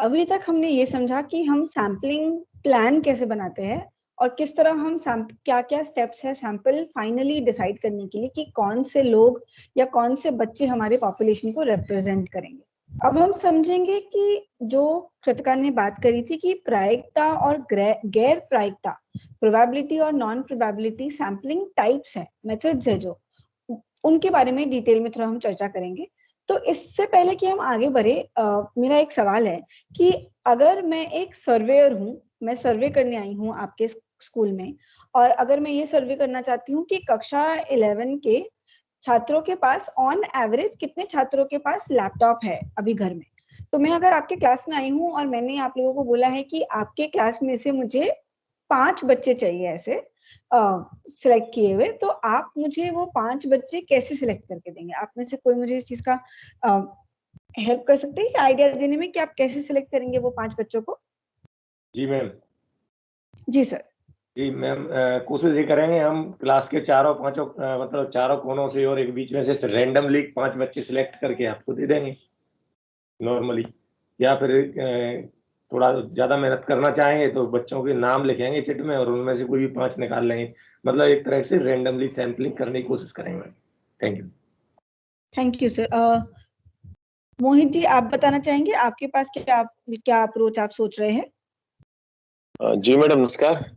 अभी तक हमने ये समझा कि हम सैम्पलिंग प्लान कैसे बनाते हैं और किस तरह हम क्या क्या स्टेप्स है सैंपल फाइनली डिसाइड करने के लिए कि कौन से लोग या कौन से बच्चे हमारे पॉपुलेशन को रिप्रेजेंट करेंगे। अब हम समझेंगे कि जो कृतिका ने बात करी थी कि प्रायिकता और गैर प्रायिकता, प्रोबेबिलिटी और नॉन प्रोबेबिलिटी सैम्पलिंग टाइप्स है, मेथड्स है, जो उनके बारे में डिटेल में थोड़ा हम चर्चा करेंगे। तो इससे पहले कि हम आगे बढ़े, मेरा एक सवाल है कि अगर मैं एक सर्वेयर हूँ, मैं सर्वे करने आई हूँ आपके स्कूल में, और अगर मैं ये सर्वे करना चाहती हूँ कि कक्षा 11 के छात्रों के पास ऑन एवरेज कितने छात्रों के पास लैपटॉप है अभी घर में, तो मैं अगर आपके क्लास में आई हूँ और मैंने आप लोगों को बोला है कि आपके क्लास में से मुझे 5 बच्चे चाहिए ऐसे सिलेक्ट किए हुए, तो आप मुझे वो 5 बच्चे कैसे सिलेक्ट करके देंगे? आप में से कोई मुझे इस चीज का हेल्प कर सकते हैं आइडिया देने में कि आप कैसे सिलेक्ट करेंगे वो 5 बच्चों को? जी मैम। जी सर। जी मैम, कोशिश ये करेंगे हम क्लास के चारों पांचों मतलब चारों कोनों से और एक बीच में से रैंडमली 5 बच्चे सिलेक्ट करके आपको दे देंगे नॉर्मली, या फिर थोड़ा ज़्यादा मेहनत करना चाहेंगे तो बच्चों के नाम लिखेंगे चिट में और उनमें से कोई भी 5 निकाल लेंगे। मतलब एक तरह से रैंडमली सैम्पलिंग करने की कोशिश करेंगे। Thank you. Thank you sir. Mohit ji, आप बताना चाहेंगे आपके पास क्या अप्रोच आप सोच रहे हैं? जी मैडम, नमस्कार।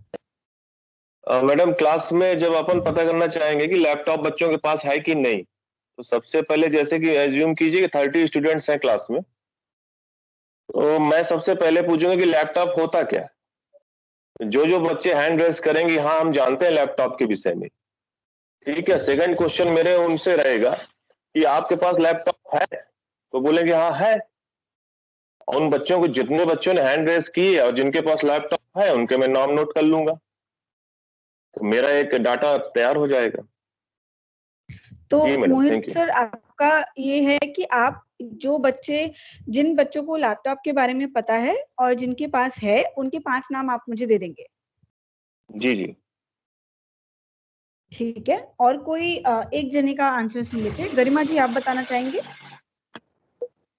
मैडम, क्लास में जब अपन पता करना चाहेंगे कि लैपटॉप बच्चों के पास है कि नहीं, तो सबसे पहले जैसे कि एज्यूम कीजिए कि 30 स्टूडेंट्स हैं क्लास में, तो मैं सबसे पहले पूछूंगा कि लैपटॉप होता क्या है। जो जो बच्चे हैंड रेज करेंगे, हाँ हम जानते हैं लैपटॉप के विषय में, ठीक है। सेकंड क्वेश्चन मेरे उनसे रहेगा कि आपके पास लैपटॉप है, तो बोलेंगे हाँ है। उन बच्चों को, जितने बच्चों ने हैंड रेज किए और जिनके पास लैपटॉप है, उनके मैं नाम नोट कर लूंगा, तो मेरा एक डाटा तैयार हो जाएगा। तो मैडम, मोहित सर, आपका ये है कि आप जिन बच्चों को लैपटॉप के बारे में पता है और जिनके पास है, उनके 5 नाम आप मुझे दे देंगे? जी जी, ठीक है। और कोई एक जने का आंसर सुन लेते हैं। गरिमा जी, आप बताना चाहेंगे?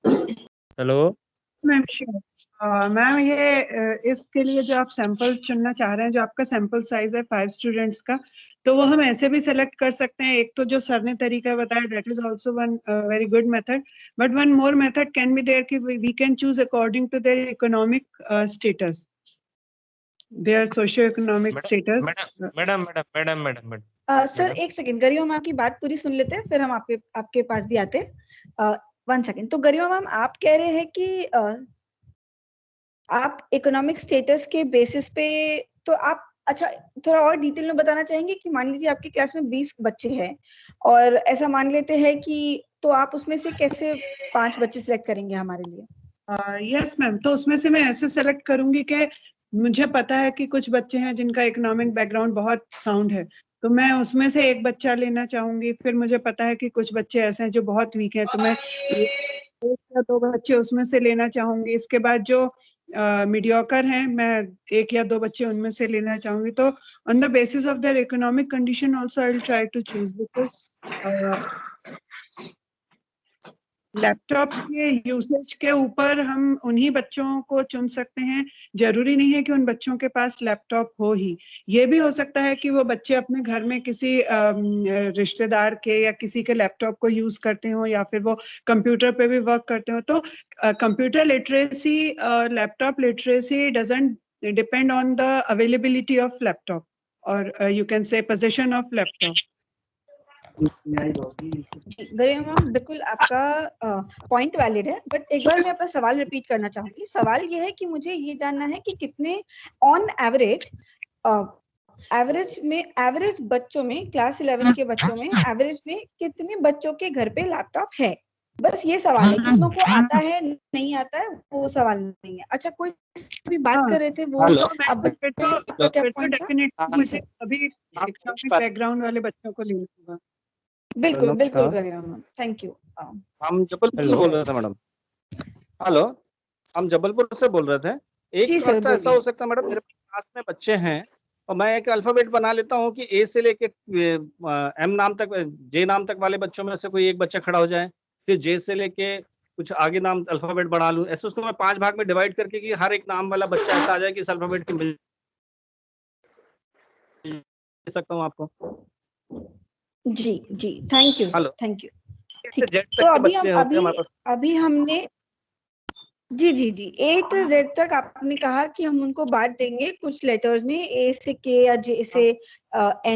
Hello ma'am, sure. मैम, ये इसके लिए जो आप सैंपल चुनना चाह रहे हैं, जो आपका सैंपल साइज है 5 स्टूडेंट्स का, तो वो हम ऐसे भी सेलेक्ट कर सकते हैं। एक तो जो सर ने तरीका बताया, that is also one very good method, but one more method can be there कि we can choose according to their economic status, their socio economic status. Madam madam madam madam madam sir एक second, Garima ma'am की बात पूरी सुन लेते हैं, फिर हम आपके पास भी आते हैं। 1 सेकंड। तो गरिमा मैम, आप कह रहे हैं कि आप इकोनॉमिक स्टेटस के बेसिस पे, तो आप अच्छा थोड़ा और डिटेल में बताना चाहेंगे कि मान लीजिए आपकी क्लास में 20 बच्चे हैं और ऐसा मान लेते हैं कि, तो आप उसमें से कैसे 5 बच्चे सिलेक्ट करेंगे हमारे लिए? यस मैम, तो उसमें से मैं ऐसे सेलेक्ट करूंगी कि मुझे पता है कि कुछ बच्चे हैं जिनका इकोनॉमिक बैकग्राउंड बहुत साउंड है, तो मैं उसमें से एक बच्चा लेना चाहूंगी। फिर मुझे पता है कि कुछ बच्चे ऐसे हैं जो बहुत वीक हैं, तो मैं एक या दो बच्चे उसमें से लेना चाहूंगी। इसके बाद जो मीडियोकर हैं, मैं एक या दो बच्चे उनमें से लेना चाहूंगी। तो on the basis of their economic condition also I will try to choose, because laptop के यूसेज के ऊपर हम उन्हीं बच्चों को चुन सकते हैं। जरूरी नहीं है कि उन बच्चों के पास लैपटॉप हो ही, ये भी हो सकता है कि वो बच्चे अपने घर में किसी रिश्तेदार के या किसी के लैपटॉप को यूज करते हो, या फिर वो कंप्यूटर पे भी वर्क करते हो। तो computer literacy, laptop literacy doesn't depend on the availability of laptop, और you can say position of laptop. Garima ma'am, बिल्कुल आपका पॉइंट वैलिड है, बट एक बार मैं अपना सवाल रिपीट करना चाहूंगी। सवाल ये है कि मुझे ये जानना है कि कितने ऑन एवरेज एवरेज बच्चों में, क्लास 11 के बच्चों में एवरेज में कितने बच्चों के घर पे लैपटॉप है? बस ये सवाल है। कितनों को आता है, नहीं आता है, वो सवाल नहीं है। अच्छा, कोई भी बात कर रहे थे, वो अब फिर तो डेफिनेटली मुझे सभी इकोनॉमिक बैकग्राउंड वाले बच्चों को लेना होगा। बिल्कुल बिल्कुल गरिमा मैम, थैंक यू। हम जबलपुर से बोल रहे थे मैडम। हेलो, हम जबलपुर से बोल रहे थे। एक रास्ता ऐसा हो सकता है मैडम, मेरे क्लास में बच्चे हैं और मैं एक अल्फाबेट बना लेता हूँ कि ए से लेके एम नाम तक, जे नाम तक वाले बच्चों में से कोई एक बच्चा खड़ा हो जाए, फिर जे से लेके कुछ आगे नाम अल्फाबेट बढ़ा लूं, ऐसे उसको मैं 5 भाग में डिवाइड करके कि हर एक नाम वाला बच्चा ऐसा आ जाए कि इस अल्फाबेट की मिल सकता हूँ आपको। जी जी, thank you sir, hello, thank you. इससे ठीक है, जेड तो तक के अभी बच्चे हम होते हैं हमारे पास। अभी हमने जी जी जी A to Z तक आपने कहा कि हम उनको बांट देंगे कुछ लेटर्स में, A से K या J से N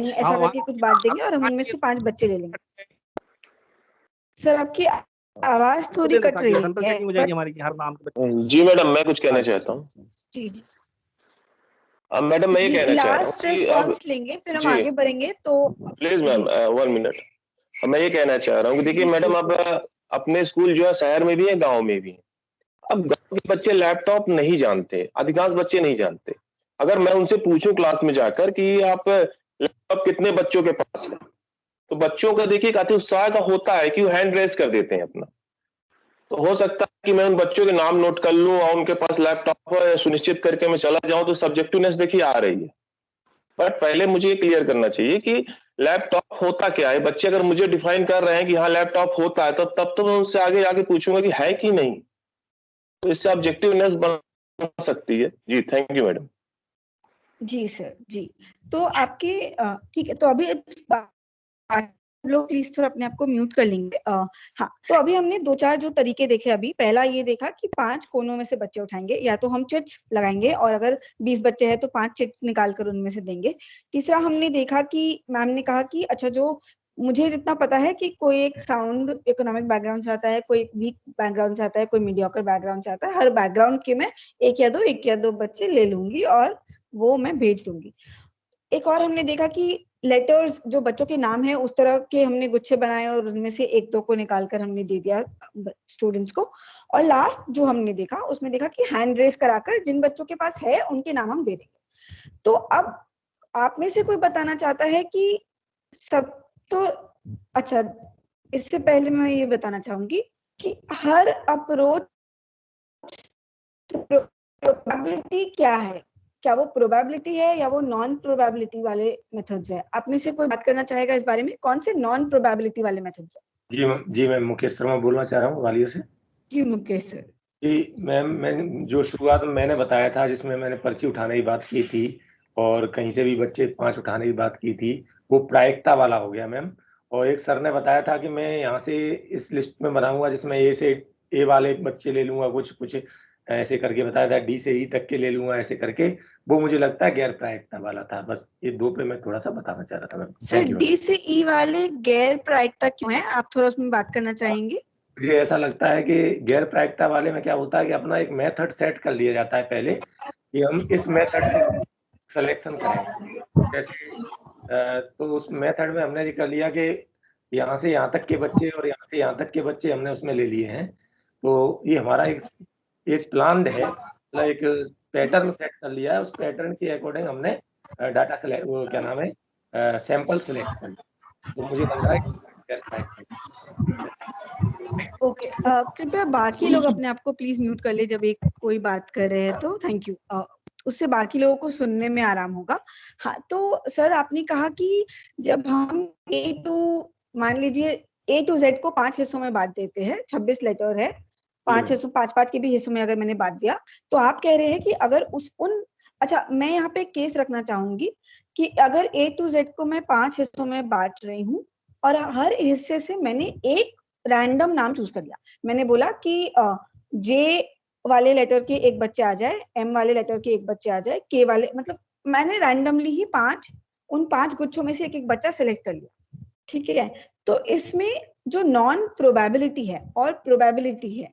ऐसा हाँ, करके कुछ बांट देंगे और हम उनमें से 5 बच्चे ले लेंगे। सर आपकी आवाज थोड़ी कट रही सैंपल है। चेकिंग हो जाएगी हमारी कि हर नाम के बच्चे। जी मैडम, मैं कुछ कहना चाहता हूँ। जी जी अब मैडम मैं ये जी, कहना चाह रहा हूँ लास्ट कि अब रिस्पॉन्स लेंगे फिर हम जी आगे बढ़ेंगे। तो प्लीज मैम जी 1 मिनट। अब मैं ये कहना चाह रहा हूँ कि देखिए जी मैडम, अब अपने स्कूल जो है शहर में भी है, गांव में भी है। अब गांव के बच्चे लैपटॉप नहीं जानते, अधिकांश बच्चे नहीं जानते। अगर मैं उनसे पूछूं क्लास में जाकर कि आप लैपटॉप कितने बच्चों के पास है, तो बच्चों का देखिए काफी उत्साह का होता है कि वो हैंड रेज कर देते हैं अपना। तो हो सकता है कि मैं उन बच्चों के नाम नोट कर लूं और उनके पास लैपटॉप है सुनिश्चित करके मैं चला जाऊं, तो सब्जेक्टिवनेस देखिए आ रही है। बट पहले मुझे ये क्लियर करना चाहिए कि लैपटॉप होता क्या है। बच्चे अगर मुझे डिफाइन कर रहे हैं कि हाँ लैपटॉप होता है, तब तो मैं उनसे आगे आगे पूछूंगा कि है कि नहीं, तो इससे ऑब्जेक्टिवनेस बन सकती है। जी थैंक यू मैडम। जी सर जी। तो आपके ठीक है, तो अभी आप लोग प्लीज थोड़ा अपने आप को म्यूट कर लेंगे। हाँ, तो अभी हमने 2-4 जो तरीके देखे। अभी पहला ये देखा कि 5 कोनों में से बच्चे उठाएंगे, या तो हम चिट्स लगाएंगे और अगर 20 बच्चे हैं तो 5 चिट्स निकाल कर उनमें से देंगे। तीसरा हमने देखा कि मैम ने कहा कि अच्छा, जो मुझे जितना पता है कि कोई एक साउंड इकोनॉमिक बैकग्राउंड से आता है, कोई वीक बैकग्राउंड से आता है, कोई मीडियोकर बैकग्राउंड से आता है, हर बैकग्राउंड के मैं एक या दो बच्चे ले लूंगी और वो मैं भेज दूंगी। एक और हमने देखा कि लेटर्स जो बच्चों के नाम है उस तरह के हमने गुच्छे बनाए और उनमें से 1-2 को निकालकर हमने दे दिया स्टूडेंट्स को। और लास्ट जो हमने देखा उसमें देखा कि हैंड रेस कराकर जिन बच्चों के पास है उनके नाम हम दे देंगे। तो अब आप में से कोई बताना चाहता है कि सब तो अच्छा, इससे पहले मैं ये बताना चाहूंगी कि हर अप्रोच प्रोबेबिलिटी क्या है, क्या वो प्रोबेबिलिटी है या वो नॉन प्रोबेबिलिटी वाले मेथड्स है? आप में से कोई बात करना चाहेगा इस बारे में, कौन से नॉन प्रोबेबिलिटी वाले मेथड्स है? जी मैं मुकेश शर्मा बोलना चाह रहा हूँ ग्वालियर से। जी मुकेश सर। जी मैम, मैं जो शुरुआत में मैंने बताया था जिसमें मैंने पर्ची उठाने की बात की थी और कहीं से भी बच्चे 5 उठाने की बात की थी, वो प्रायिकता वाला हो गया मैम। और एक सर ने बताया था कि मैं यहाँ से इस लिस्ट में बनाऊंगा जिसमें ए वाले बच्चे ले लूंगा, कुछ ऐसे करके बताया था, डी से ई तक के ले लूंगा ऐसे करके। वो मुझे लगता है गैर प्रायिकता वाला था। बस ये 2 पे मैं थोड़ा सा बताना चाह रहा था ma'am. Sir thank you. D से ई वाले गैर प्रायिकता क्यों है, आप थोड़ा उसमें बात करना चाहेंगे? मुझे ऐसा लगता है कि गैर प्रायिकता वाले में क्या होता है कि अपना एक मेथड सेट कर लिया जाता है पहले कि हम इस मेथड से सिलेक्शन करेंगे। जैसे तो उस मेथड में हमने ये कर लिया कि यहाँ से यहाँ तक के बच्चे और यहाँ से यहाँ तक के बच्चे हमने उसमें ले लिए हैं। तो ये हमारा एक प्लान है, मतलब एक पैटर्न सेट कर लिया है। उस पैटर्न के अकॉर्डिंग हमने डाटा सेलेक्ट, वो क्या नाम है, सैंपल सेलेक्ट कर लिया। तो मुझे लग रहा है कि ओके, कृपया बाकी लोग अपने आप को प्लीज म्यूट कर ले जब एक कोई बात कर रहे हैं तो। Thank you. उससे बाकी लोगों को सुनने में आराम होगा। हाँ, तो सर आपने कहा कि जब हम मान लीजिए A to Z को 5 हिस्सों में बांट देते हैं, 26 लेटर है, 5 हिस्सों, 5-5 के भी हिस्सों में अगर मैंने बांट दिया, तो आप कह रहे हैं कि अगर अच्छा, मैं यहाँ पे एक केस रखना चाहूंगी कि अगर A to Z को मैं 5 हिस्सों में बांट रही हूँ और हर हिस्से से मैंने एक रैंडम नाम चूज कर लिया। मैंने बोला कि जे वाले लेटर के एक बच्चे आ जाए, एम वाले लेटर के एक बच्चे आ जाए, के वाले, मतलब मैंने रैंडमली ही उन 5 गुच्छों में से एक एक बच्चा सेलेक्ट कर लिया। ठीक है, तो इसमें जो नॉन प्रोबेबिलिटी है और प्रोबेबिलिटी है,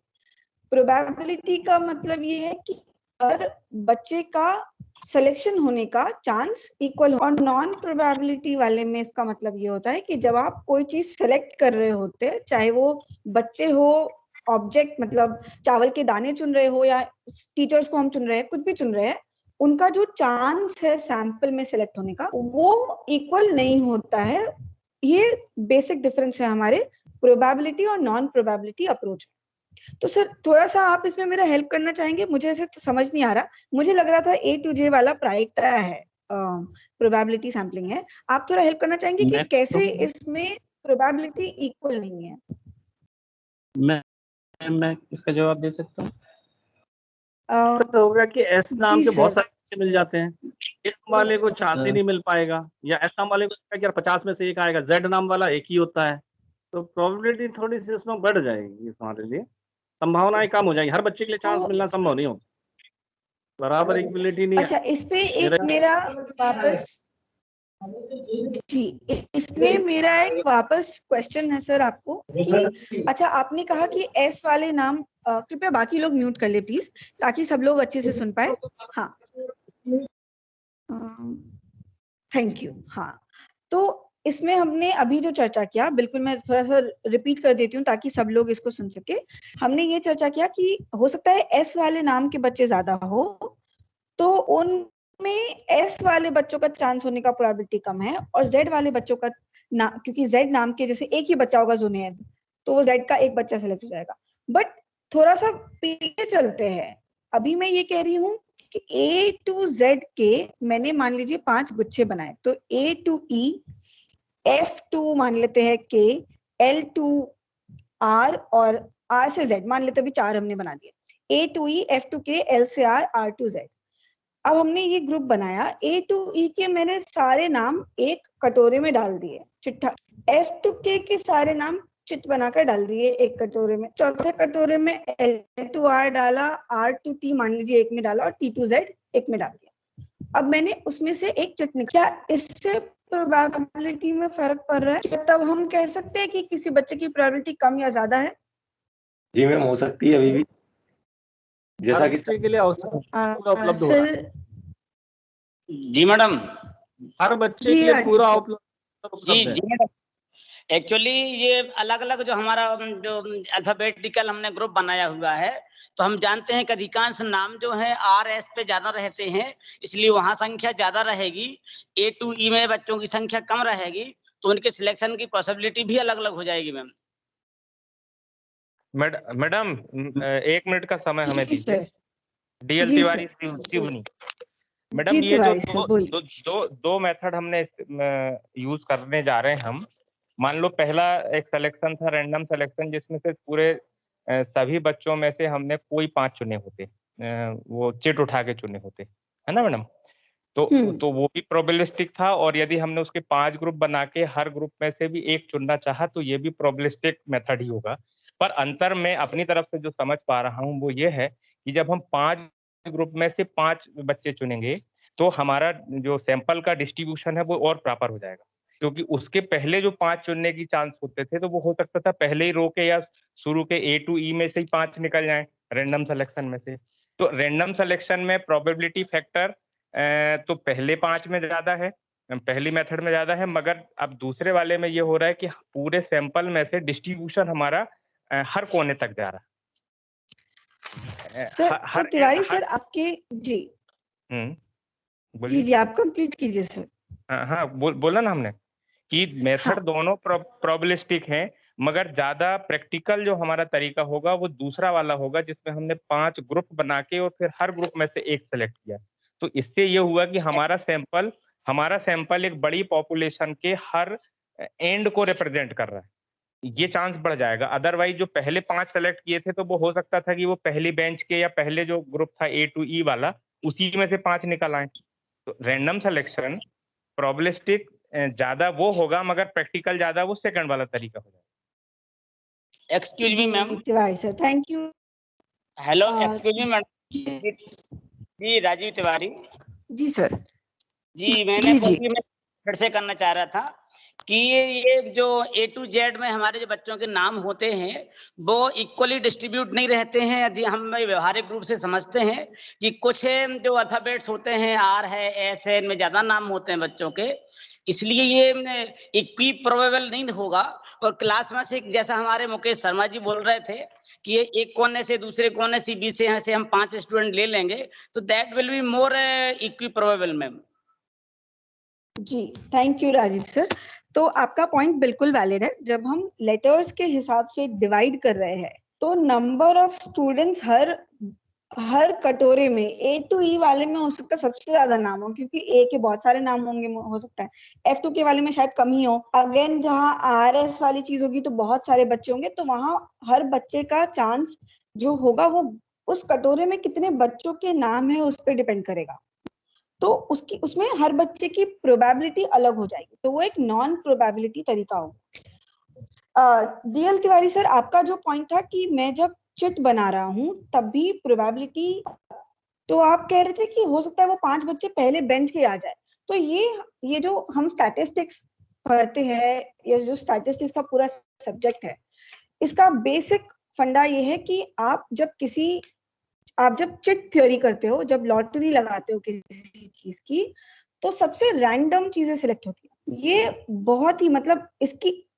प्रोबेबिलिटी का मतलब ये है कि हर बच्चे का सिलेक्शन होने का चांस इक्वल हो, और नॉन प्रोबेबिलिटी वाले में इसका मतलब ये होता है कि जब आप कोई चीज सेलेक्ट कर रहे होते हैं, चाहे वो बच्चे हो, ऑब्जेक्ट मतलब चावल के दाने चुन रहे हो, या टीचर्स को हम चुन रहे हैं, कुछ भी चुन रहे हैं, उनका जो चांस है सैंपल में सिलेक्ट होने का वो इक्वल नहीं होता है। ये बेसिक डिफरेंस है हमारे प्रोबेबिलिटी और नॉन प्रोबेबिलिटी अप्रोच। तो सर थोड़ा सा आप इसमें मेरा हेल्प करना चाहेंगे, मुझे ऐसे तो समझ नहीं आ रहा, मुझे लग रहा था A to J वाला प्रायिकता है, प्रोबेबिलिटी सैम्पलिंग है। आप थोड़ा हेल्प करना चाहेंगे कि कैसे इसमें प्रोबेबिलिटी इक्वल नहीं है? मैं मैं इसका जवाब दे सकता हूँ? तो हो गया कि एस नाम जी के बहुत सर। सारे बच्चे मिल जाते हैं, एस वाले को चांस ही नहीं मिल पाएगा, या एस नाम वाले को यार 50 में से एक आएगा, जेड नाम वाला एक ही होता है, तो प्रोबेबिलिटी थोड़ी सी उसमें बढ़ जाएगी हमारे लिए, संभावनाएं कम हो जाएंगी, हर बच्चे के लिए चांस मिलना संभव नहीं होता, बराबर इक्वलिटी नहीं है। अच्छा, इस पे एक मेरा वापस जी, इसमें मेरा एक वापस क्वेश्चन है सर आपको कि अच्छा, आपने कहा कि एस वाले नाम, कृपया बाकी लोग म्यूट कर ले प्लीज, ताकि सब लोग अच्छे से सुन पाए। हाँ, थैंक यू। हाँ, तो इसमें हमने अभी जो चर्चा किया, बिल्कुल मैं थोड़ा सा रिपीट कर देती हूँ ताकि सब लोग इसको सुन सके। हमने ये चर्चा किया कि हो सकता है एस वाले नाम के बच्चे ज्यादा हो, तो उनमें एस वाले बच्चों का चांस होने का प्रोबेबिलिटी कम है, और जेड वाले बच्चों का ना, क्योंकि जेड नाम के जैसे एक ही बच्चा होगा जुनैद, तो वो जेड का एक बच्चा सेलेक्ट हो जाएगा। बट थोड़ा सा पीछे चलते हैं, अभी मैं ये कह रही हूँ कि ए टू जेड के मैंने मान लीजिए 5 गुच्छे बनाए, तो ए टू ई, एफ टू मान लेते हैं के, एल टू आर, और आर से जेड मान लेते, अभी 4 हमने बना दिए, ए टू ई, एफ टू के, एल से आर, आर टू जेड। अब हमने ये ग्रुप बनाया, ए टू ई के मैंने सारे नाम एक कटोरे में डाल दिए चिट्ठा, एफ टू के सारे नाम चिट बनाकर डाल दिए एक कटोरे में, चौथे कटोरे में एल टू आर डाला, आर टू टी मान लीजिए एक में डाला, और टी टू जेड एक में डाल दिया। अब मैंने उसमें से एक चिट निकाला, क्या इससे प्रोबेबिलिटी में फर्क पड़ रहा है? तब हम कह सकते हैं कि किसी बच्चे की प्रोबेबिलिटी कम या ज्यादा है? जी मैम, हो सकती है अभी भी, जैसा कि बच्चे के लिए अवसर उपलब्ध हो रहा है। जी मैडम, हर बच्चे के लिए पूरा उपलब्ध जी है। जी मैडम, एक्चुअली ये अलग अलग जो हमारा जो अल्फाबेटिकल हमने ग्रुप बनाया हुआ है, तो हम जानते हैं कि अधिकांश नाम जो है आर एस पे ज्यादा रहते हैं, इसलिए वहां संख्या ज्यादा रहेगी, ए टू ई में बच्चों की संख्या कम रहेगी, तो उनके सिलेक्शन की पॉसिबिलिटी भी अलग अलग हो जाएगी मैम। मैडम 1 मिनट का समय हमें दीजिए। डीएल जी तिवारी सर। शिवनी। मैडम जी ये जो तिवारी सर, दो मेथड हमने यूज करने जा रहे हैं हम। मान लो पहला एक सिलेक्शन था, रैंडम सिलेक्शन, जिसमें से पूरे सभी बच्चों में से हमने कोई 5 चुने होते, वो चिट उठा के चुने होते, है ना मैडम? तो वो भी प्रोबेबिलिस्टिक था, और यदि हमने उसके 5 ग्रुप बना के हर ग्रुप में से भी एक चुनना चाहा तो ये भी प्रोबेबिलिस्टिक मेथड ही होगा। पर अंतर मैं अपनी तरफ से जो समझ पा रहा हूँ वो ये है कि जब हम 5 ग्रुप में से 5 बच्चे चुनेंगे तो हमारा जो सैंपल का डिस्ट्रीब्यूशन है वो और प्रॉपर हो जाएगा, क्योंकि उसके पहले जो 5 चुनने की चांस होते थे तो वो हो सकता था पहले ही रो के या शुरू के ए टू ई में से ही 5 निकल जाएं रैंडम सिलेक्शन में से। तो रैंडम सिलेक्शन में प्रोबेबिलिटी फैक्टर तो पहले 5 में ज्यादा है, पहली मेथड में ज्यादा है, मगर अब दूसरे वाले में ये हो रहा है कि पूरे सैंपल में से डिस्ट्रीब्यूशन हमारा हर कोने तक जा रहा है। सर तो तिवारी सर आपके जी बोलिए। जी आप कंप्लीट कीजिए सर। हाँ बोला ना हमने कि मेथड दोनों प्रोबेबिलिस्टिक हैं, मगर ज्यादा प्रैक्टिकल जो हमारा तरीका होगा वो दूसरा वाला होगा, जिसमें हमने 5 ग्रुप बना के और फिर हर ग्रुप में से एक सेलेक्ट किया। तो इससे ये हुआ कि हमारा सैंपल एक बड़ी पॉपुलेशन के हर एंड को रिप्रेजेंट कर रहा है, ये चांस बढ़ जाएगा। अदरवाइज जो पहले 5 सेलेक्ट किए थे तो वो हो सकता था कि वो पहली बेंच के या पहले जो ग्रुप था ए टू ई वाला उसी में से 5 निकल आए। तो रैंडम सिलेक्शन प्रोबेबिलिस्टिक ज्यादा वो होगा, मगर प्रैक्टिकल ज्यादा वो सेकंड वाला तरीका हो जाएगा। Excuse me ma'am. Tiwari sir thank you. Hello excuse me madam. जी राजीव तिवारी। जी सर। जी मैंने फिर से करना चाह रहा था कि ये जो ए टू जेड में हमारे जो बच्चों के नाम होते हैं वो इक्वली डिस्ट्रीब्यूट नहीं रहते हैं। यदि हम व्यवहारिक रूप से समझते हैं कि कुछ जो अल्फाबेट्स होते हैं आर है, एस है, इनमें ज्यादा नाम होते हैं बच्चों के, इसलिए ये इक्वी प्रोबेबल नहीं होगा। और क्लास में से जैसा हमारे मुकेश शर्मा जी बोल रहे थे कि ये एक कोने से दूसरे कोने से बी से हम 5 स्टूडेंट ले लेंगे तो that will be more equiprobable ma'am. जी थैंक यू राजीव सर। तो आपका पॉइंट बिल्कुल वैलिड है। जब हम लेटर्स के हिसाब से डिवाइड कर रहे हैं तो नंबर ऑफ स्टूडेंट्स हर कटोरे में A to E वाले में हो सकता है सबसे ज्यादा नाम हो, क्योंकि A के बहुत सारे नाम होंगे, हो सकता है F2 के वाले में शायद कम ही हो। अगेन जहाँ RS वाली चीज होगी तो बहुत सारे बच्चे होंगे, तो वहां हर बच्चे का चांस जो होगा वो उस कटोरे में कितने बच्चों के नाम है उस पर डिपेंड करेगा। तो उसकी उसमें हर बच्चे की प्रोबेबिलिटी अलग हो जाएगी, तो वो एक नॉन प्रोबेबिलिटी तरीका होगा। DL तिवारी सर, आपका जो पॉइंट था कि मैं जब चिट बना रहा हूँ तब भी प्रोबेबिलिटी, तो आप कह रहे थे कि हो सकता है वो 5 बच्चे पहले बेंच के आ जाए। तो ये जो हम स्टैटिस्टिक्स पढ़ते हैं, ये जो स्टैटिस्टिक्स का पूरा सब्जेक्ट है, इसका बेसिक फंडा ये है कि आप जब चिट थ्योरी करते हो, जब लॉटरी लगाते हो किसी चीज की, तो सबसे रैंडम चीजें सिलेक्ट होती है। ये बहुत ही मतलब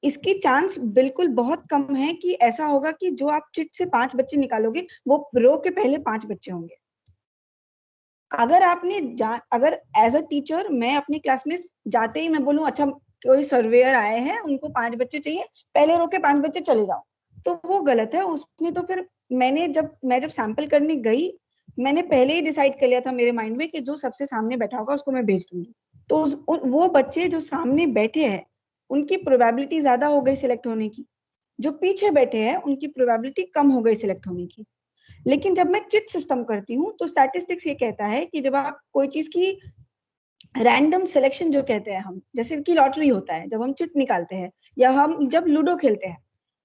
इसकी चांस बिल्कुल बहुत कम है कि ऐसा होगा कि जो आप चिट से 5 बच्चे निकालोगे वो रो के पहले 5 बच्चे होंगे। अगर एज अ टीचर मैं अपनी क्लास में जाते ही मैं बोलूं अच्छा कोई सर्वेयर आए हैं उनको 5 बच्चे चाहिए, पहले रो के 5 बच्चे चले जाओ, तो वो गलत है। उसमें तो फिर मैं जब सैंपल करने गई, मैंने पहले ही डिसाइड कर लिया था मेरे माइंड में कि जो सबसे सामने बैठा होगा उसको मैं भेज दूंगी। तो वो बच्चे जो सामने बैठे हैं उनकी प्रोबेबिलिटी ज्यादा हो गई सिलेक्ट होने की, जो पीछे बैठे हैं उनकी प्रोबेबिलिटी कम हो गई सिलेक्ट होने की। लेकिन जब मैं चिट सिस्टम करती हूँ तो स्टैटिस्टिक्स ये कहता है कि जब आप कोई चीज की रैंडम सिलेक्शन जो कहते हैं हम, जैसे कि लॉटरी होता है जब हम चिट निकालते हैं, या हम जब लूडो खेलते हैं,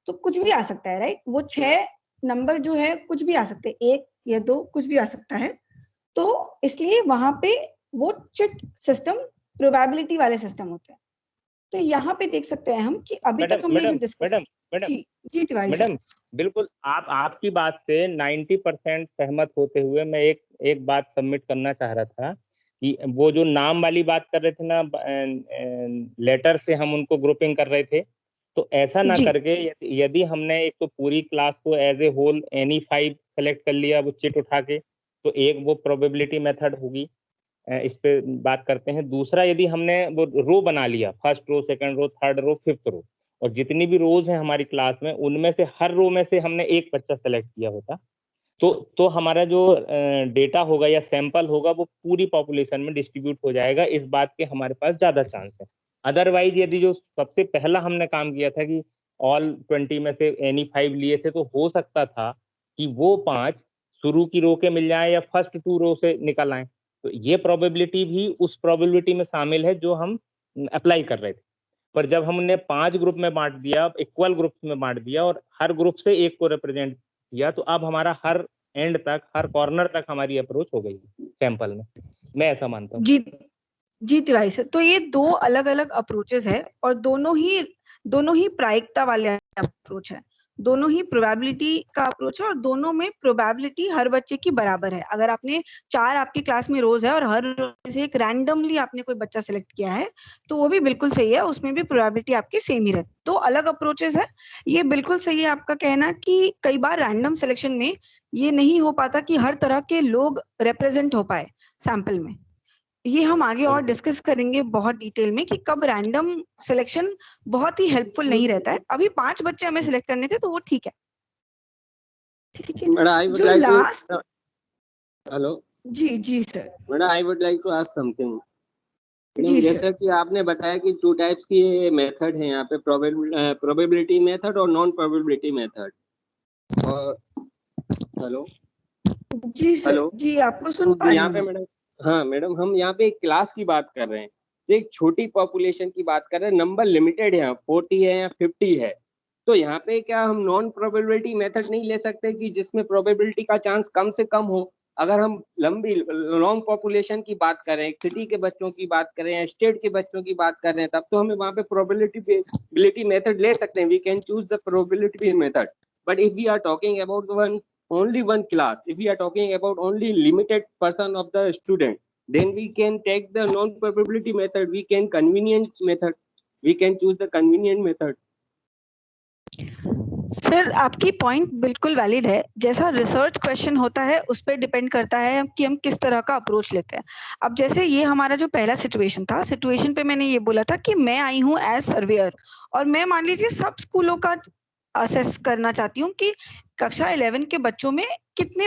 तो कुछ भी आ सकता है, राइट? वो 6 नंबर जो है कुछ भी आ सकते हैं, 1 या 2 कुछ भी आ सकता है। तो इसलिए वहां पे वो चिट सिस्टम प्रोबेबिलिटी वाले सिस्टम होते हैं। तो यहाँ पे देख सकते हैं हम कि अभी तक हमने जो डिस्कस, जी जी तिवारी सर, मैडम बिल्कुल आपकी बात से 90% सहमत होते हुए मैं एक बात सबमिट करना चाह रहा था कि वो जो नाम वाली बात कर रहे थे ना, लेटर से हम उनको ग्रुपिंग कर रहे थे, तो ऐसा ना जी करके यदि हमने एक तो पूरी क्लास को as a whole any 5 select कर लिया वो चिट उठा के, तो एक वो प्रोबेबिलिटी मेथड होगी, इस पे बात करते हैं। दूसरा, यदि हमने वो रो बना लिया, first row, second row, third row, fifth row, और जितनी भी रोज हैं हमारी क्लास में उनमें से हर रो में से हमने एक बच्चा सेलेक्ट किया होता, तो हमारा जो डेटा होगा या सैंपल होगा वो पूरी पॉपुलेशन में डिस्ट्रीब्यूट हो जाएगा, इस बात के हमारे पास ज्यादा चांस है। अदरवाइज यदि जो सबसे पहला हमने काम किया था कि ऑल 20 में से एनी 5 लिए थे, तो हो सकता था कि वो 5 शुरू की रो के मिल जाए या फर्स्ट 2 रो से निकल आए, तो ये प्रोबेबिलिटी भी उस प्रोबेबिलिटी में शामिल है जो हम अप्लाई कर रहे थे। पर जब हमने 5 ग्रुप में बांट दिया, इक्वल ग्रुप में बांट दिया और हर ग्रुप से एक को रिप्रेजेंट किया, तो अब हमारा हर एंड तक, हर कॉर्नर तक हमारी अप्रोच हो गई सैंपल में, मैं ऐसा मानता हूँ। जी तिवारी सर, तो ये 2 अलग अलग अप्रोचेस है और दोनों ही प्रायिकता वाले अप्रोच है, दोनों ही प्रोबेबिलिटी का अप्रोच है, और दोनों में प्रोबेबिलिटी हर बच्चे की बराबर है। अगर आपने 4 आपकी क्लास में रोज है और हर रोज से एक रैंडमली आपने कोई बच्चा सिलेक्ट किया है, तो वो भी बिल्कुल सही है, उसमें भी प्रोबेबिलिटी आपकी सेम ही रहती है। 2 अलग अप्रोचेस है, ये बिल्कुल सही है आपका कहना कि कई बार रैंडम सिलेक्शन में ये नहीं हो पाता कि हर तरह के लोग रिप्रेजेंट हो पाए सैंपल में। ये हम आगे और डिस्कस करेंगे बहुत डिटेल में कि कब रैंडम सिलेक्शन बहुत ही हेल्पफुल नहीं रहता है। अभी 5 बच्चे हमें सिलेक्ट करने थे तो वो ठीक है, ठीक है। जो लास्ट, हेलो जी sir, madam, I would like to ask something. जी जैसा कि आपने बताया कि 2 टाइप्स की मेथड है यहाँ पे, प्रोबेबिलिटी मेथड और नॉन प्रोबेबिलिटी मेथड। और हेलो जी सर, हेलो जी आपको सुन पा यहाँ रही पे हूँ। मैडम, हाँ मैडम, हम यहाँ पे एक क्लास की बात कर रहे हैं, तो एक छोटी पॉपुलेशन की बात कर रहे हैं, नंबर लिमिटेड है, 40 है या 50 है, तो यहाँ पे क्या हम नॉन प्रोबेबिलिटी मेथड नहीं ले सकते कि जिसमें प्रोबेबिलिटी का चांस कम से कम हो? अगर हम लंबी लॉन्ग पॉपुलेशन की बात करें, सिटी के बच्चों की बात करें या स्टेट के बच्चों की बात कर रहे हैं, तब तो हमें वहाँ पे प्रोबेबिलिटी मेथड ले सकते हैं, we can choose the probability method. But if we are talking about only one class, if we are talking about only limited person of the student, then we can take the non probability method, we can choose the convenient method. Sir आपकी point बिल्कुल valid है, जैसा research question होता है उस पर depend करता है कि हम किस तरह का अप्रोच लेते हैं। अब जैसे ये हमारा जो पहला सिचुएशन था, सिचुएशन पे मैंने ये बोला था कि मैं आई हूँ एज सर्वेयर और मैं मान लीजिए सब स्कूलों का असेस करना चाहती हूँ कि कक्षा 11 के बच्चों में कितने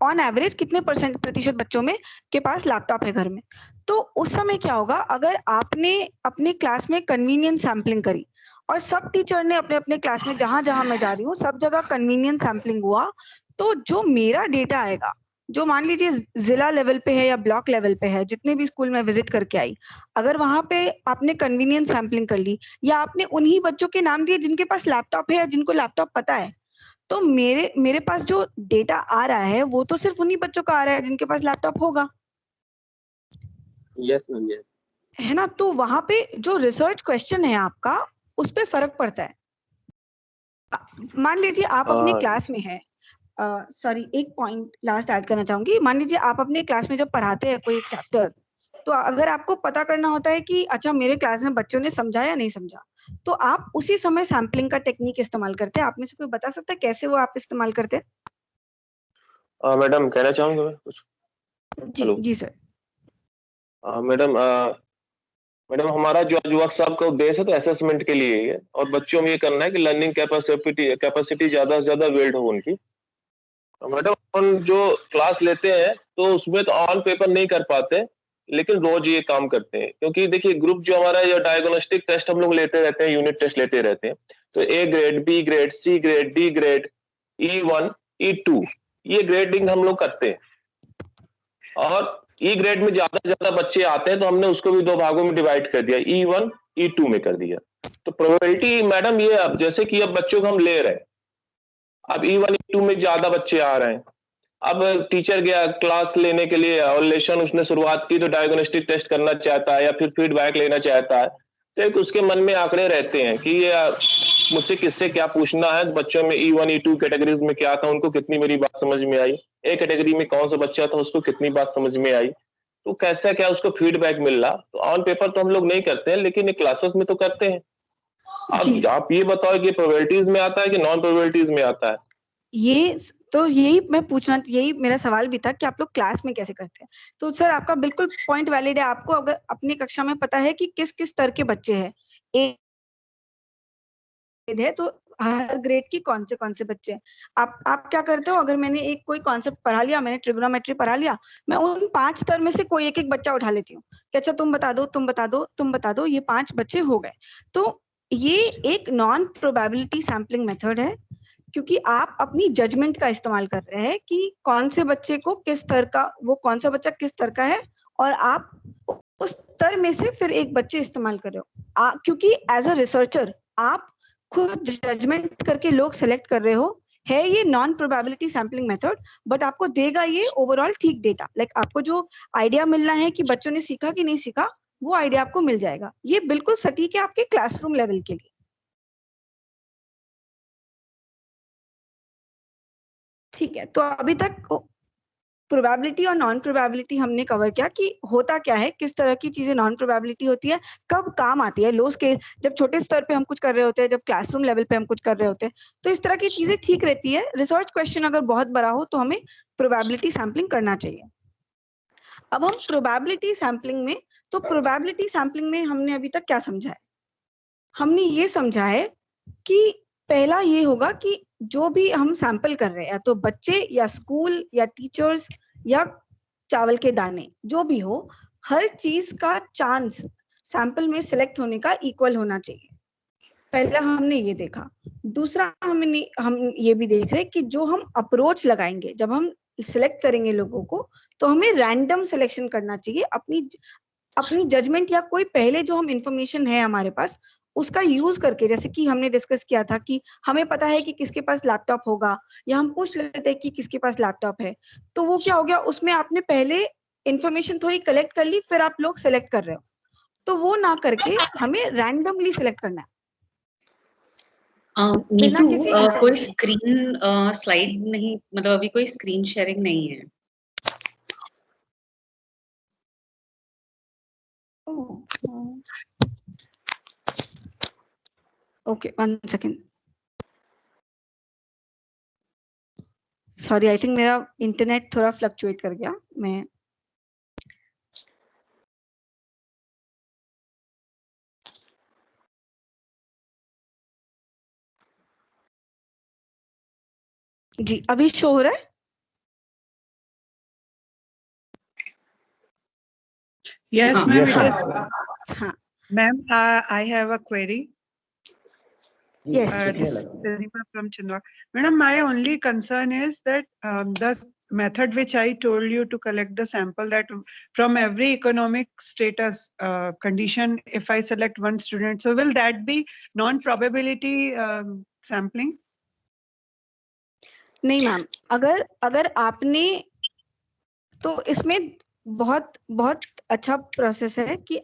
ऑन एवरेज कितने प्रतिशत बच्चों में के पास लैपटॉप है घर में। तो उस समय क्या होगा, अगर आपने अपनी क्लास में कन्वीनियंस सैम्पलिंग करी और सब टीचर ने अपने अपने क्लास में, जहां जहां मैं जा रही हूँ सब जगह कन्वीनियंस सैम्पलिंग हुआ, तो जो मेरा डेटा आएगा, जो मान लीजिए जिला लेवल पे है या ब्लॉक लेवल पे है, जितने भी स्कूल में विजिट करके आई, अगर वहां पे आपने कन्वीनियंस सैम्पलिंग कर ली या आपने उन्हीं बच्चों के नाम दिए जिनके पास लैपटॉप है या जिनको लैपटॉप पता है, तो मेरे पास जो डेटा आ रहा है वो तो सिर्फ उन्हीं बच्चों का आ रहा है जिनके पास लैपटॉप होगा। Yes ma'am, yes. है ना? तो वहां पे जो रिसर्च क्वेश्चन है आपका, उस पे फर्क पड़ता है। मान लीजिए आप अपने क्लास में है, सॉरी एक पॉइंट लास्ट ऐड करना चाहूंगी। मान लीजिए आप अपने क्लास में जब पढ़ाते हैं कोई एक चैप्टर, तो अगर आपको पता करना होता है कि अच्छा मेरे क्लास में बच्चों ने समझा या नहीं समझा, तो आप उसी समय सैम्पलिंग का टेक्निक इस्तेमाल करते हैं। आप में से कोई बता सकता है कैसे वो आप इस्तेमाल करते हैं? मैडम कहना चाहूंगा मैं कुछ। जी हेलो। जी सर। मैडम मैडम हमारा जो आज वर्कशॉप का उद्देश्य है तो असेसमेंट के लिए ही है, और बच्चों में ये करना है कि लर्निंग कैपेसिटी ज्यादा से ज्यादा बिल्ड हो उनकी। मैडम अपन जो क्लास लेते हैं तो उसमें तो ऑन पेपर नहीं कर पाते, लेकिन रोज ये काम करते हैं, क्योंकि देखिए ग्रुप जो हमारा ये डायग्नोस्टिक टेस्ट हम लोग लेते रहते हैं, यूनिट टेस्ट लेते रहते हैं, तो A grade, B grade, C grade, D grade, E1, E2 ये ग्रेडिंग हम लोग करते हैं। और ई ग्रेड में ज्यादा से ज्यादा बच्चे आते हैं तो हमने उसको भी 2 भागों में डिवाइड कर दिया, E1 E2 में कर दिया। तो प्रोबेबिलिटी मैडम ये, अब जैसे कि अब बच्चों को हम ले रहे हैं, अब E1 E2 में ज्यादा बच्चे आ रहे हैं, अब टीचर गया क्लास लेने के लिए और लेसन उसने शुरुआत की तो डायग्नोस्टिक टेस्ट करना चाहता है या फिर फीडबैक लेना चाहता है, तो एक उसके मन में आंकड़े रहते हैं कि ये मुझसे किससे क्या पूछना है, बच्चों में E1 E2 कैटेगरीज में क्या था, उनको कितनी मेरी बात समझ में आई, ए कैटेगरी में कौन सा बच्चा था उसको कितनी बात समझ में आई, तो कैसा क्या उसको फीडबैक मिल रहा। तो ऑन पेपर तो हम लोग नहीं करते हैं, लेकिन ये क्लासेस में तो करते हैं। अब आप ये बताओ कि प्रोबेबिलिटीज में आता है कि नॉन प्रोबेबिलिटीज में आता है? यही मैं पूछना, यही मेरा सवाल भी था कि आप लोग क्लास में कैसे करते हैं। तो सर आपका बिल्कुल पॉइंट वैलिड है। आपको अगर अपनी कक्षा में पता है कि किस किस स्तर के बच्चे हैं, है तो हर ग्रेड की कौन से बच्चे हैं। आप क्या करते हो, अगर मैंने एक कोई कॉन्सेप्ट पढ़ा लिया, मैंने ट्रिग्नोमेट्री पढ़ा लिया, मैं उन 5 स्तर में से कोई एक एक बच्चा उठा लेती हूँ कि अच्छा तुम बता दो, तुम बता दो, तुम बता दो, ये 5 बच्चे हो गए। तो ये एक नॉन प्रोबेबिलिटी सैम्पलिंग मेथड है, क्योंकि आप अपनी जजमेंट का इस्तेमाल कर रहे हैं कि कौन से बच्चे को किस स्तर का, वो कौन सा बच्चा किस स्तर का है, और आप उस स्तर में से फिर एक बच्चे इस्तेमाल कर रहे हो। क्योंकि एज अ रिसर्चर आप खुद जजमेंट करके लोग सेलेक्ट कर रहे हो। है ये non probability sampling method, but आपको देगा ये ओवरऑल ठीक डेटा। लाइक आपको जो आइडिया मिलना है कि बच्चों ने सीखा कि नहीं सीखा, वो आइडिया आपको मिल जाएगा। ये बिल्कुल सटीक है आपके क्लासरूम लेवल के लिए। ठीक है, तो अभी तक प्रोबेबिलिटी और नॉन प्रोबेबिलिटी हमने कवर किया कि होता क्या है, किस तरह की चीजें नॉन प्रोबेबिलिटी होती है, कब काम आती है। लो स्केल, जब छोटे स्तर पे हम कुछ कर रहे होते हैं, जब क्लासरूम लेवल पे हम कुछ कर रहे होते हैं, तो इस तरह की चीजें ठीक रहती है। रिसर्च क्वेश्चन अगर बहुत बड़ा हो तो हमें प्रोबेबिलिटी सैम्पलिंग करना चाहिए। अब हम प्रोबेबिलिटी सैम्पलिंग में, तो प्रोबेबिलिटी सैम्पलिंग में हमने अभी तक क्या समझा है? हमने ये समझा है कि पहला ये होगा कि जो भी हम सैंपल कर रहे हैं, या तो बच्चे या स्कूल या टीचर्स या चावल के दाने, जो भी हो, हर चीज का चांस सैंपल में सिलेक्ट होने का इक्वल होना चाहिए। पहला हमने ये देखा। दूसरा हम ये भी देख रहे कि जो हम अप्रोच लगाएंगे, जब हम सिलेक्ट करेंगे लोगों को, तो हमें रैंडम सिलेक्शन करना चाहिए। अपनी जजमेंट या कोई पहले जो हम इंफॉर्मेशन है हमारे पास, उसका यूज करके, जैसे कि हमने डिस्कस किया था कि हमें पता है कि किसके पास लैपटॉप होगा, या हम पूछ लेते हैं कि किसके पास लैपटॉप है, तो वो क्या हो गया, उसमें आपने पहले इंफॉर्मेशन थोड़ी कलेक्ट कर ली, फिर आप लोग सेलेक्ट कर रहे हो। तो वो ना करके हमें रैंडमली सिलेक्ट करना है, बिना नीतू, किसी कोई स्क्रीन स्लाइड नहीं, मतलब अभी कोई स्क्रीन शेयरिंग नहीं है। Okay, 1 second. Sorry, I think मेरा इंटरनेट थोड़ा फ्लक्चुएट कर गया। मैं जी, अभी शो हो रहा है? Yes, ma'am, Yes, it is. हाँ, Ma'am, I have a query. yes. This is Rima from Chindwara. Madam, my only concern is that the method which I told you to collect the sample, that from every economic status condition, if I select one student, so will that be non-probability sampling? नहीं ma'am, अगर आपने, तो इसमें बहुत बहुत अच्छा process है कि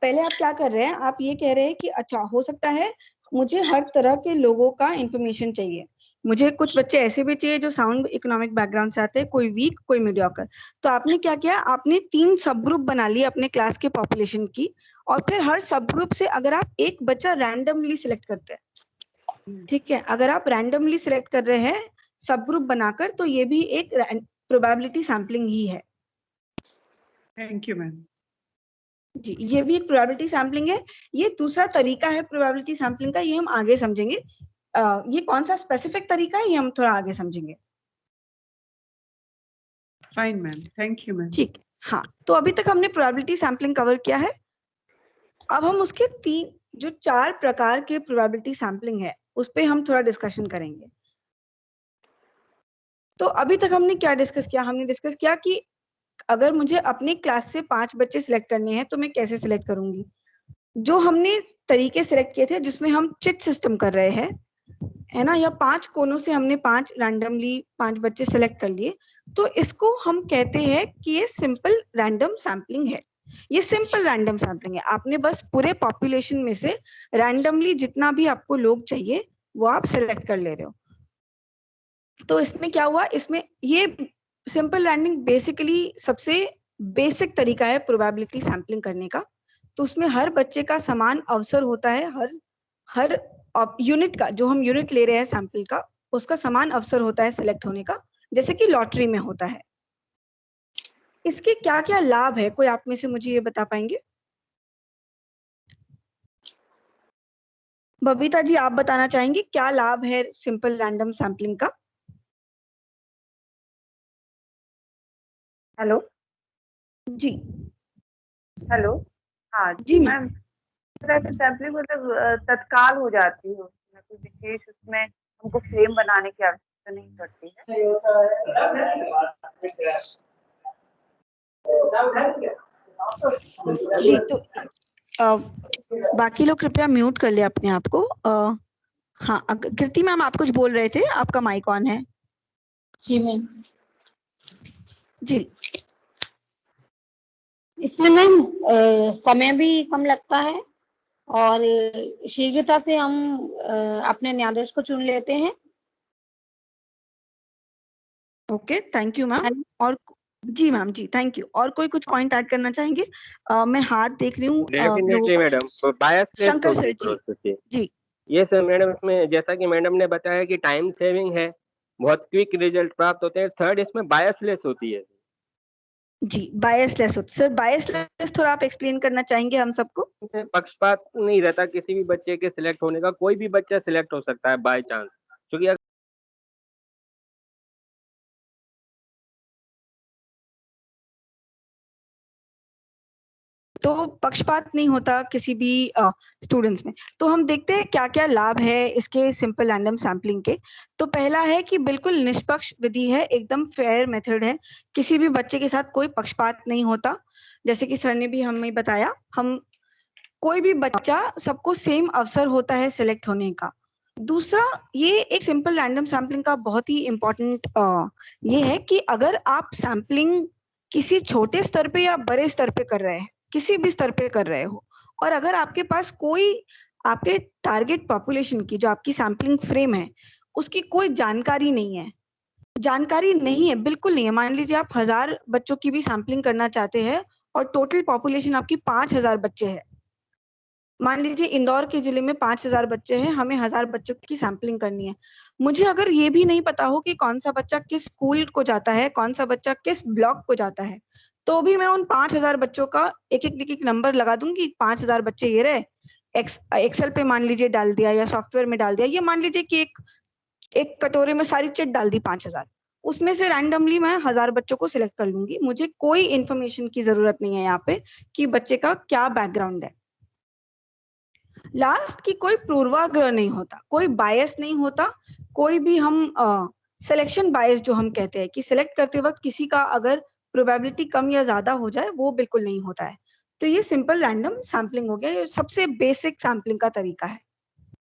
पहले आप क्या कर रहे हैं, आप ये कह रहे हैं कि अच्छा हो सकता है मुझे हर तरह के लोगों का इंफॉर्मेशन चाहिए, मुझे कुछ बच्चे ऐसे भी चाहिए जो साउंड इकोनॉमिक बैकग्राउंड से आते हैं, कोई वीक कोई मीडियोकर। तो आपने क्या किया, आपने 3 सब ग्रुप बना लिए अपने क्लास के पॉपुलेशन की, और फिर हर सब ग्रुप से अगर आप एक बच्चा रैंडमली सिलेक्ट करते हैं, ठीक है, अगर आप रैंडमली सिलेक्ट कर रहे हैं सब ग्रुप बनाकर, तो ये भी एक प्रोबेबिलिटी सैम्पलिंग ही है। Thank you, ma'am. जी, ये भी एक प्रोबेबिलिटी सैम्पलिंग है। ये दूसरा तरीका है प्रोबेबिलिटी सैम्पलिंग का, ये हम आगे समझेंगे। ये कौन सा स्पेसिफिक तरीका है, ये हम थोड़ा आगे समझेंगे। Fine, ma'am. Thank you, ma'am. ठीक, हाँ, तो अभी तक हमने प्रोबेबिलिटी सैम्पलिंग कवर किया है। अब हम उसके 4 प्रकार के प्रोबेबिलिटी सैम्पलिंग है, उस पे हम थोड़ा डिस्कशन करेंगे। तो अभी तक हमने क्या डिस्कस किया, हमने डिस्कस किया कि अगर मुझे अपनी क्लास से 5 बच्चे सिलेक्ट करने हैं तो मैं कैसे सिलेक्ट करूंगी। जो हमने तरीके सिलेक्ट किए थे जिसमें हम चिट सिस्टम कर रहे हैं, है ना, या 5 कोनों से हमने 5 रैंडमली 5 बच्चे सिलेक्ट कर लिए, तो इसको हम कहते हैं कि ये सिंपल रैंडम सैम्पलिंग है। ये सिंपल रैंडम सैम्पलिंग है, आपने बस पूरे पॉपुलेशन में से रैंडमली जितना भी आपको लोग चाहिए वो आप सिलेक्ट कर ले रहे हो। तो इसमें क्या हुआ, इसमें ये सिंपल रैंडम बेसिकली सबसे बेसिक तरीका है प्रोबेबिलिटी सैम्पलिंग करने का। तो उसमें हर बच्चे का समान अवसर होता है, हर यूनिट का, जो हम यूनिट ले रहे हैं सैंपल का, उसका समान अवसर होता है सिलेक्ट होने का, जैसे कि लॉटरी में होता है। इसके क्या क्या लाभ है, कोई आप में से मुझे ये बता पाएंगे? बबीता जी, आप बताना चाहेंगे क्या लाभ है सिंपल रैंडम सैम्पलिंग का? हेलो जी हेलो, हाँ जी मैम, सैम्पलिंग मतलब तत्काल हो जाती है, उसमें कोई विशेष उसमें हमको फ्रेम बनाने की आवश्यकता नहीं पड़ती है। जी, तो बाकी लोग कृपया म्यूट कर ले अपने आप को। हाँ, कृति मैम आप कुछ बोल रहे थे, आपका माइक ऑन है। जी मैम, जी, इसमें मैम समय भी कम लगता है और शीघ्रता से हम अपने न्यायाधीश को चुन लेते हैं। Okay, thank you ma'am. और जी मैम, जी थैंक यू। और कोई कुछ पॉइंट ऐड करना चाहेंगे? मैं हाथ देख रही हूँ। डेफिनेटली मैडम, बायसलेस शंकर सर जी। जी ये सर मैडम, इसमें जैसा कि मैडम ने बताया कि टाइम सेविंग है, बहुत क्विक रिजल्ट प्राप्त होते हैं। थर्ड, इसमें बायसलेस होती है। जी, बायसलेस होती है। सर बायसलेस थोड़ा आप एक्सप्लेन करना चाहेंगे हम सबको? पक्षपात नहीं रहता किसी भी बच्चे के सिलेक्ट होने का, कोई भी बच्चा सिलेक्ट हो सकता है बाय चांस, क्योंकि तो पक्षपात नहीं होता किसी भी स्टूडेंट्स में। तो हम देखते हैं क्या क्या लाभ है इसके सिंपल रैंडम सैम्पलिंग के। तो पहला है कि बिल्कुल निष्पक्ष विधि है, एकदम फेयर मेथड है, किसी भी बच्चे के साथ कोई पक्षपात नहीं होता। जैसे कि सर ने भी हमें बताया, हम कोई भी बच्चा, सबको सेम अवसर होता है सिलेक्ट होने का। दूसरा, ये एक सिंपल रैंडम सैम्पलिंग का बहुत ही इम्पोर्टेंट ये है कि अगर आप सैम्पलिंग किसी छोटे स्तर पे या बड़े स्तर पे कर रहे हैं, किसी भी स्तर पे कर रहे हो, और अगर आपके पास कोई आपके टारगेट पॉपुलेशन की, जो आपकी सैम्पलिंग फ्रेम है, उसकी कोई जानकारी नहीं है, बिल्कुल नहीं है। मान लीजिए आप 1000 बच्चों की भी सैम्पलिंग करना चाहते हैं और टोटल पॉपुलेशन आपकी 5000 बच्चे है। मान लीजिए इंदौर के जिले में 5000 बच्चे हैं, हमें 1000 बच्चों की सैम्पलिंग करनी है। मुझे अगर ये भी नहीं पता हो कि कौन सा बच्चा किस स्कूल को जाता है, कौन सा बच्चा किस ब्लॉक को जाता है, तो भी मैं उन 5000 बच्चों का एक नंबर लगा दूंगी। 5000 बच्चे ये रहे, एक्सेल पे मान लीजिए डाल दिया या सॉफ्टवेयर में डाल दिया। ये मान लीजिए कि एक कटोरे में सारी चिट डाल दी 5000, उसमें से रैंडमली मैं 1000 बच्चों को सिलेक्ट कर लूंगी। मुझे कोई इंफॉर्मेशन की जरूरत नहीं है यहाँ पे कि बच्चे का क्या बैकग्राउंड है। लास्ट की कोई पूर्वाग्रह नहीं होता, कोई बायस नहीं होता, कोई भी हम सिलेक्शन बायस जो हम कहते हैं कि सिलेक्ट करते वक्त किसी का अगर प्रोबेबिलिटी कम या ज्यादा हो जाए, वो बिल्कुल नहीं होता है। तो ये सिंपल रैंडम सैम्पलिंग हो गया, ये सबसे बेसिक सैम्पलिंग का तरीका है।